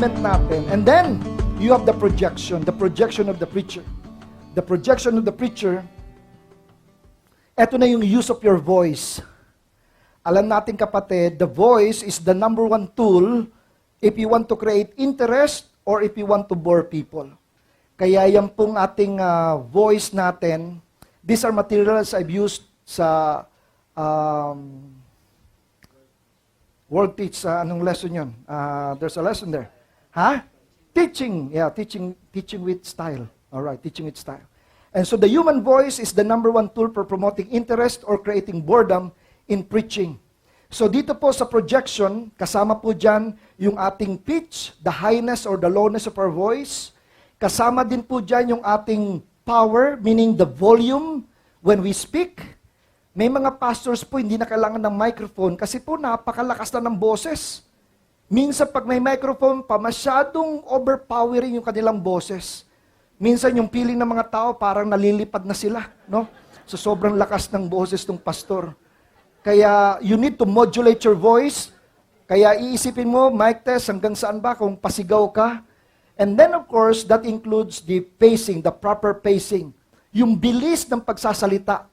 movement natin. And then, you have the projection of the preacher. The projection of the preacher, eto na yung use of your voice. Alam natin kapatid, the voice is the number one tool if you want to create interest or if you want to bore people. Kaya yan pong ating voice natin, these are materials I've used sa World Teach, anong lesson yun? There's a lesson there. Teaching. Yeah, teaching with style. Alright, teaching with style. And so the human voice is the number one tool for promoting interest or creating boredom in preaching. So dito po sa projection, kasama po dyan yung ating pitch, the highness or the lowness of our voice. Kasama din po dyan yung ating power, meaning the volume when we speak. May mga pastors po hindi na kailangan ng microphone kasi po napakalakas na ng boses. Minsan pag may microphone pa, masyadong overpowering yung kanilang boses. Minsan yung feeling ng mga tao parang nalilipad na sila, no? So sobrang lakas ng boses ng pastor. Kaya you need to modulate your voice. Kaya iisipin mo, mic test, hanggang saan ba kung pasigaw ka? And then of course, that includes the pacing, the proper pacing. Yung bilis ng pagsasalita.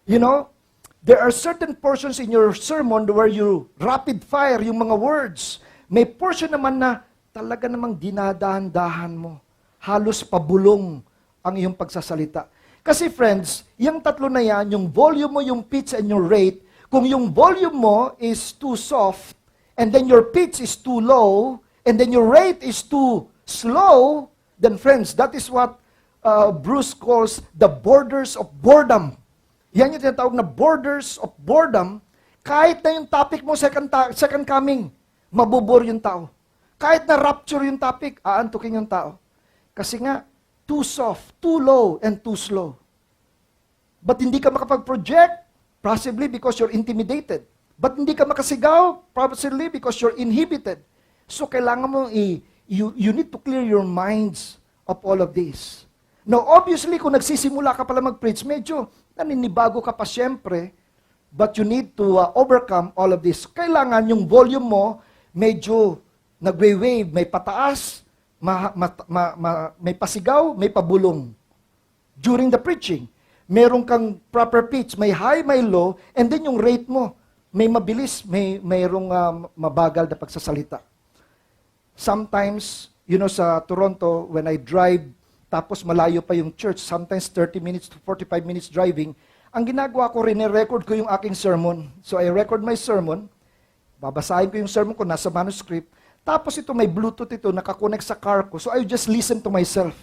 You know, there are certain portions in your sermon where you rapid fire yung mga words. May portion naman na talaga namang dinadahan-dahan mo. Halos pabulong ang iyong pagsasalita. Kasi friends, yung tatlo na yan, yung volume mo, yung pitch, and your rate, kung yung volume mo is too soft, and then your pitch is too low, and then your rate is too slow, then friends, that is what Bruce calls the borders of boredom. Yan yung tinatawag na borders of boredom. Kahit na yung topic mo, second coming, mabubor yung tao. Kahit na rapture yung topic, aantukin yung tao. Kasi nga, too soft, too low, and too slow. But hindi ka makapag-project, possibly because you're intimidated. But hindi ka makasigaw, possibly because you're inhibited. So kailangan mo, you need to clear your minds of all of this. Now, obviously, kung nagsisimula ka pala mag-preach, medyo naninibago ka pa siyempre, but you need to overcome all of this. Kailangan yung volume mo, medyo nagwe-wave, may pataas, may pasigaw, may pabulong. During the preaching, meron kang proper pitch, may high, may low, and then yung rate mo, may mabilis, mayroong mabagal na pagsasalita. Sometimes, you know, sa Toronto, when I drive, tapos malayo pa yung church, sometimes 30 minutes to 45 minutes driving, ang ginagawa ko rin, record ko yung aking sermon. So I record my sermon, babasahin ko yung sermon ko, nasa manuscript, tapos ito may Bluetooth ito, nakakonect sa car ko, so I just listen to myself.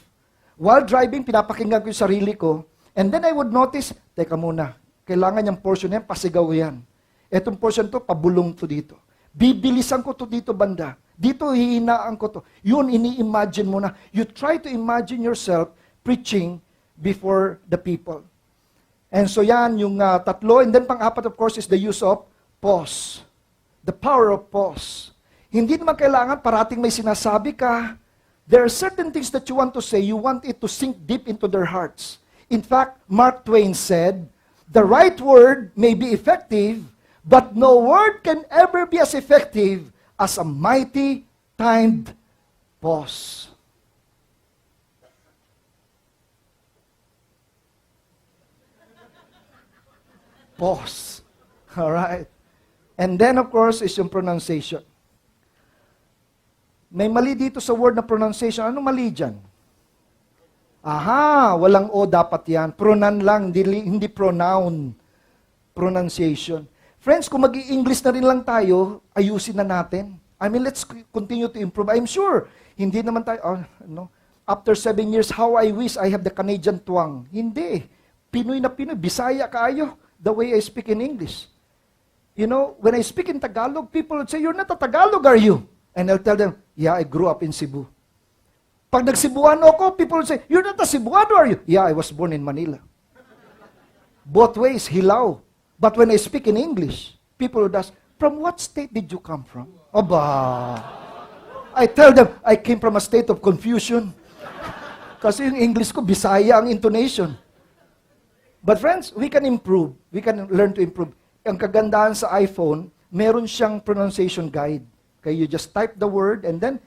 While driving, pinapakinggan ko yung sarili ko, and then I would notice, teka muna, kailangan yung portion yan, pasigaw yan. Etong portion to, pabulong to dito. Bibilisan ko to dito banda. Dito hihinaan ko to. Yun, ini-imagine mo na. You try to imagine yourself preaching before the people. And so yan, yung tatlo. And then pang-apat, of course, is the use of pause. The power of pause. Hindi naman kailangan parating may sinasabi ka. There are certain things that you want to say. You want it to sink deep into their hearts. In fact, Mark Twain said, the right word may be effective, but no word can ever be as effective as a mighty timed pause. Pause. All right. And then, of course, is yung pronunciation. May mali dito sa word na pronunciation. Anong mali dyan? Aha, walang O dapat yan. Pronoun lang, hindi pronoun. Pronunciation. Friends, kung mag-i-English na rin lang tayo, ayusin na natin. I mean, let's continue to improve. I'm sure, hindi naman tayo, after 7 years, how I wish I have the Canadian twang. Hindi. Pinoy na Pinoy. Bisaya kaayo, the way I speak in English. You know, when I speak in Tagalog, people would say, you're not a Tagalog, are you? And I'll tell them, yeah, I grew up in Cebu. Pag nagsibuano ako, people would say, you're not a Cebuano, are you? Yeah, I was born in Manila. Both ways, hilaw. But when I speak in English, people would ask, from what state did you come from? Aba. I tell them, I came from a state of confusion. Kasi yung English ko, Bisaya ang intonation. But friends, we can improve. We can learn to improve. Ang kagandahan sa iPhone, meron siyang pronunciation guide. Okay, you just type the word and then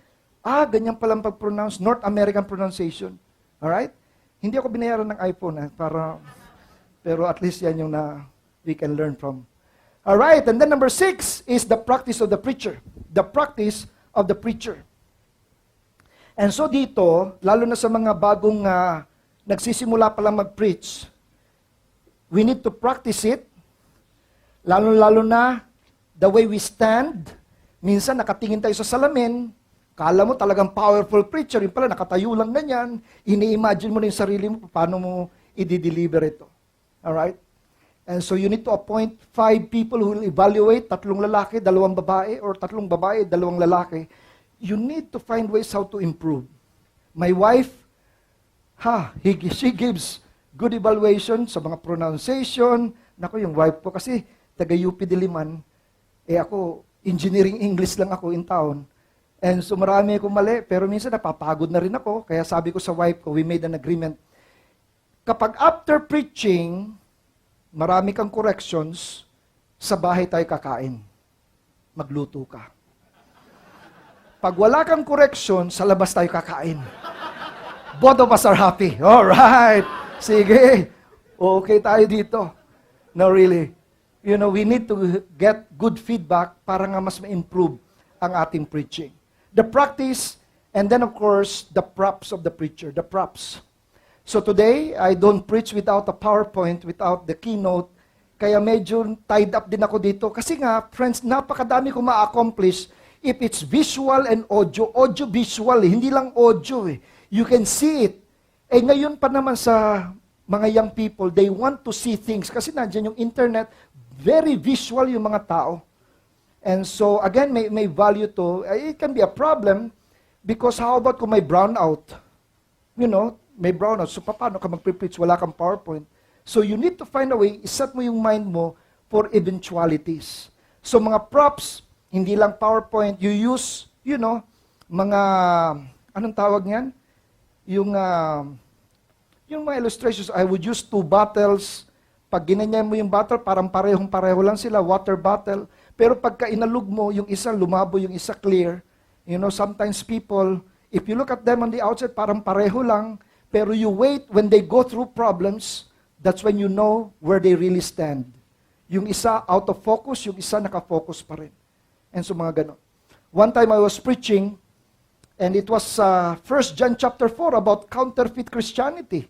Ganyan palang pag-pronounce, North American pronunciation. Alright? Hindi ako binayaran ng iPhone, pero at least yan yung we can learn from. Alright, and then number 6 is the practice of the preacher. The practice of the preacher. And so dito, lalo na sa mga bagong nagsisimula pa lang mag-preach, we need to practice it, lalo-lalo na the way we stand. Minsan nakatingin tayo sa salamin, kala mo talagang powerful preacher, yung pala nakatayo lang ganyan, ini-imagine mo na yung sarili mo, paano mo i-deliver ito. Alright? And so you need to appoint 5 people who will evaluate, 3 lalaki, 2 babae, or 3 babae, 2 lalaki. You need to find ways how to improve. My wife, she gives good evaluation sa mga pronunciation. Naku, yung wife ko kasi taga-UP Diliman, ako, engineering English lang ako in town. And so marami akong mali, pero minsan napapagod na rin ako. Kaya sabi ko sa wife ko, we made an agreement. Kapag after preaching, marami kang corrections, sa bahay tayo kakain. Magluto ka. Pag wala kang correction, sa labas tayo kakain. Both of us are happy. Alright. Sige. Okay tayo dito. No, really. You know, we need to get good feedback para nga mas ma-improve ang ating preaching. The practice, and then of course, the props of the preacher. The props. So today, I don't preach without a PowerPoint, without the keynote. Kaya medyo tied up din ako dito. Kasi nga, friends, napakadami ko ma-accomplish if it's visual and audio. Audio visual, hindi lang audio eh. You can see it. Ngayon pa naman sa mga young people, they want to see things. Kasi nandiyan yung internet, very visual yung mga tao. And so, again, may value to. It can be a problem because how about kung may brownout? You know, may brownout. So, paano ka mag-preach? Wala kang PowerPoint. So, you need to find a way, iset mo yung mind mo for eventualities. So, mga props, hindi lang PowerPoint, you use, you know, mga, anong tawag niyan? Yung mga illustrations, I would use 2 bottles. Pag ginanyan mo yung bottle, parang pareho lang sila, water bottle. Pero pagka inalog mo, yung isa lumabo, yung isa clear. You know, sometimes people, if you look at them on the outside, parang pareho lang. Pero you wait, when they go through problems, that's when you know where they really stand. Yung isa out of focus, yung isa nakafocus pa rin. And so mga ganon. One time I was preaching, and it was 1 John chapter 4 about counterfeit Christianity.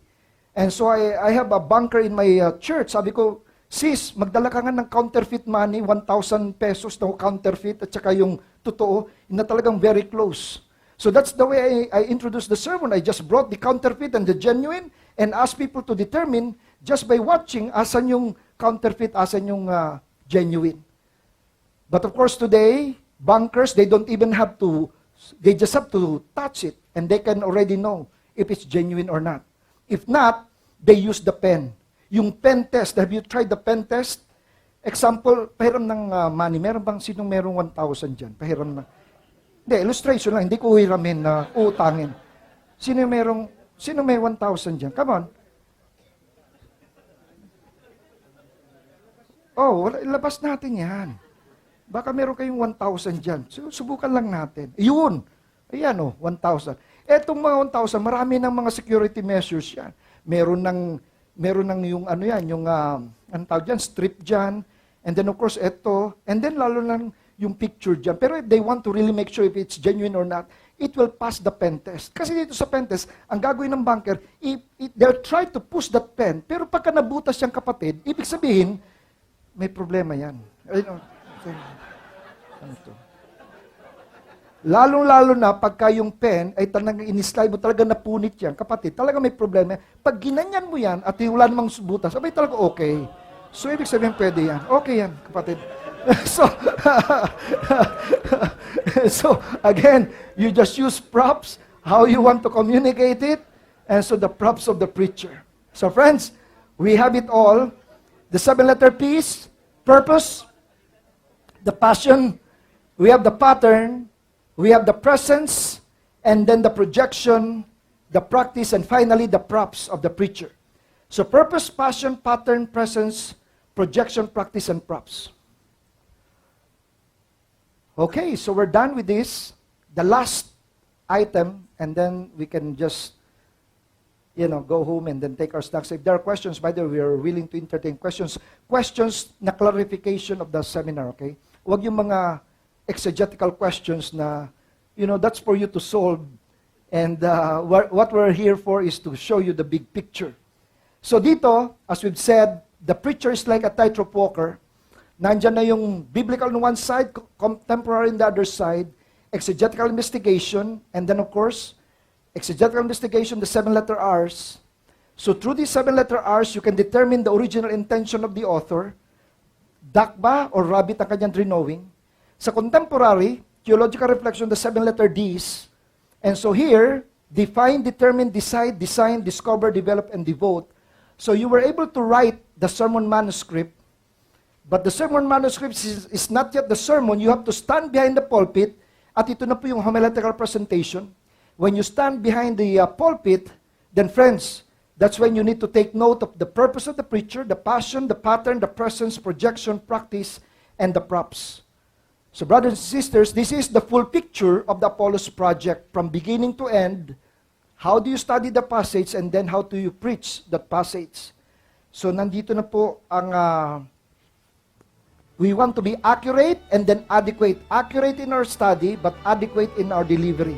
And so I have a banker in my church. Sabi ko, sis, magdala ka nga ng counterfeit money, 1,000 pesos na counterfeit, at saka yung totoo, na talagang very close. So that's the way I introduced the sermon. I just brought the counterfeit and the genuine, and asked people to determine, just by watching, asan yung counterfeit, asan yung genuine. But of course today, bankers, they don't even have to, they just have to touch it, and they can already know if it's genuine or not. If not, they use the pen. Yung pen test, have you tried the pen test? Example, pahiram ng money. Meron bang sinong merong 1,000 dyan? Pahiram na. Hindi, illustration lang. Hindi ko hiramin na utangin. Sino may 1,000 dyan? Come on. Oh, ilabas natin yan. Baka meron kayong 1,000 dyan. Subukan lang natin. Yun. Ayan o, 1,000. Etong mga 1,000, marami ng mga security measures yan. Meron ng yung ano yan, yung ang tawag dyan, strip dyan. And then of course, eto. And then lalo lang yung picture dyan. Pero if they want to really make sure if it's genuine or not, it will pass the pen test. Kasi dito sa pen test, ang gagawin ng banker, they'll try to push that pen. Pero pagka nabutas siyang kapatid, ibig sabihin, may problema yan. Ano to? Lalong-lalo na pagka yung pen ay talagang in-slide mo, talaga napunit yan. Kapatid, talaga may problema. Pag ginanyan mo yan at wala namang butas, abay talaga okay. So, ibig sabihin pwede yan. Okay yan, kapatid. So, again, you just use props, how you want to communicate it, and so the props of the preacher. So, friends, we have it all. The 7-letter P's, purpose, the passion, we have the pattern, we have the presence, and then the projection, the practice, and finally the props of the preacher. So purpose, passion, pattern, presence, projection, practice, and props. Okay, so we're done with this. The last item, and then we can just, go home and then take our snacks. If there are questions, by the way, we are willing to entertain questions. Questions na clarification of the seminar, okay? Huwag yung mga exegetical questions na, that's for you to solve. And what we're here for is to show you the big picture. So dito, as we've said, the preacher is like a tightrope walker. Nandyan na yung biblical on one side, contemporary on the other side, exegetical investigation, and then of course, exegetical investigation, the 7-letter R's. So through these 7-letter R's, you can determine the original intention of the author. Dak ba or rabbit ang kanyang drawing? Sa contemporary, theological reflection, the 7-letter D's. And so here, define, determine, decide, design, discover, develop, and devote. So you were able to write the sermon manuscript, but the sermon manuscript is not yet the sermon. You have to stand behind the pulpit, at ito na po yung homiletical presentation. When you stand behind the pulpit, then friends, that's when you need to take note of the purpose of the preacher, the passion, the pattern, the presence, projection, practice, and the props. So brothers and sisters, this is the full picture of the Apollos project from beginning to end. How do you study the passage and then how do you preach that passage? So nandito na po ang we want to be accurate and then adequate. Accurate in our study but adequate in our delivery.